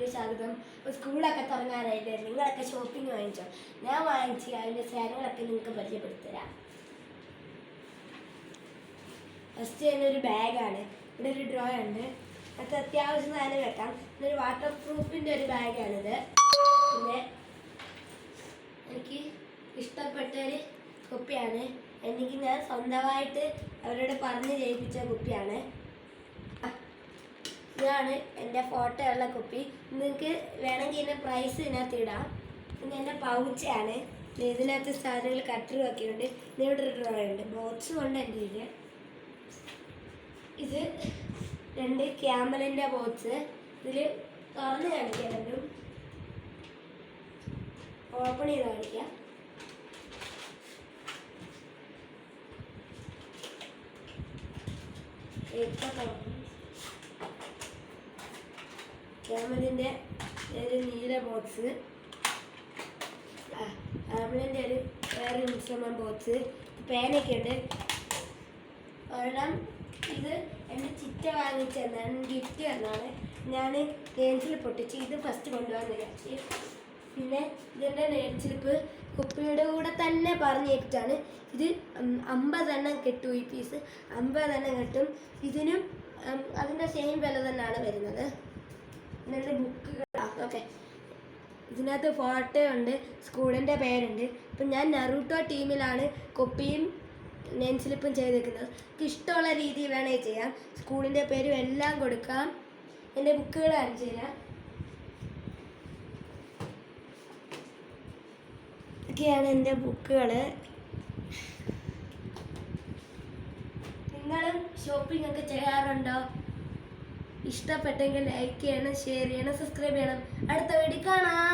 ചാനലിലേക്ക് സ്വാഗതം. സ്കൂളൊക്കെ തുടങ്ങാനായില്ലേ, നിങ്ങളൊക്കെ ഷോപ്പിംഗ് വാങ്ങിച്ചോ? ഞാൻ വാങ്ങിച്ച് അതിൻ്റെ സാധനങ്ങളൊക്കെ നിങ്ങൾക്ക് പരിചയപ്പെടുത്തരാം. ഫസ്റ്റ് തന്നെ ഒരു ബാഗാണ്. ഇവിടെ ഒരു ഡ്രോ ഉണ്ട്, അത് അത്യാവശ്യം സാധനം വെക്കാം. ഇതൊരു വാട്ടർ പ്രൂഫിൻ്റെ ഒരു ബാഗാണിത്. പിന്നെ എനിക്ക് ഇഷ്ടപ്പെട്ട ഒരു കുപ്പിയാണ്. ഞാൻ സ്വന്തമായിട്ട് അവരോട് പറഞ്ഞ് ചെയ്യിപ്പിച്ച കുപ്പിയാണ്. ഇതാണ് എൻ്റെ ഫോട്ടോ ഉള്ള കുപ്പി. നിങ്ങൾക്ക് വേണമെങ്കിൽ ഇതിൻ്റെ പ്രൈസ് ഇതിനകത്ത് ഇടാം. പിന്നെ എൻ്റെ പൗച്ചാണ്. ഇതിനകത്ത് സാധനങ്ങൾ കട്ടറും ഒക്കെ ഉണ്ട്. ഇവിടെ ഒരു ഡ്രോ ഉണ്ട്, ബോക്സും ഉണ്ട് എൻ്റെ ഇതിൽ. ഇത് 2 ക്യാമലിൻ്റെ ബോക്സ്. ഇതിൽ തുറന്ന് കാണിക്കാം, രണ്ടും ഓപ്പൺ ചെയ്ത് കാണിക്കാം. ക്യാമലിൻ്റെ ഒരു നീല ബോക്സ്, ക്യാമലിൻ്റെ ഒരു വേറെ ഇൻസ്ട്രുമെൻറ്റ് ബോക്സ്, പേനയൊക്കെ ഉണ്ട് ഒരെണ്ണം. ഇത് എൻ്റെ ചിറ്റ വാങ്ങിച്ചതാണ്, ഗിഫ്റ്റ് തന്നാണ്. ഞാൻ നെയിൽസിൽ പൊട്ടിച്ച് ഇത് ഫസ്റ്റ് കൊണ്ടുപോകാൻ വിചാരിച്ചു. പിന്നെ ഇതിൻ്റെ നെയിൽസിലിപ്പ് കുപ്പിയുടെ കൂടെ തന്നെ പറഞ്ഞിട്ടാണ്. ഇത് 50 എണ്ണം കിട്ടും. ഈ പീസ് 50 എണ്ണം കിട്ടും. ഇതിനും അതിൻ്റെ സെയിം വില തന്നെയാണ് വരുന്നത്. ഇതിൻ്റെ ബുക്കുകളാണ്. ഓക്കെ, ഇതിനകത്ത് ഫോട്ടോ ഉണ്ട്, സ്കൂളിൻ്റെ പേരുണ്ട്. ഇപ്പം ഞാൻ നറൂട്ടോ ടീമിലാണ് കുപ്പിയും നെയിം സ്ലിപ്പും ചെയ്തേക്കുന്നത്. എനിക്ക് ഇഷ്ടമുള്ള രീതിയിൽ വേണമെങ്കിൽ ചെയ്യാം. സ്കൂളിൻ്റെ പേരും എല്ലാം കൊടുക്കാം. എൻ്റെ ബുക്കുകൾ കാണിച്ചു തരാം. ഇതൊക്കെയാണ് എൻ്റെ ബുക്കുകൾ. നിങ്ങളും ഷോപ്പിംഗ് ഒക്കെ ചെയ്യാറുണ്ടോ? ഇഷ്ടപ്പെട്ടെങ്കിൽ ലൈക്ക് ചെയ്യണം, ഷെയർ ചെയ്യണം, സബ്സ്ക്രൈബ് ചെയ്യണം. അടുത്ത വീഡിയോ കാണാം.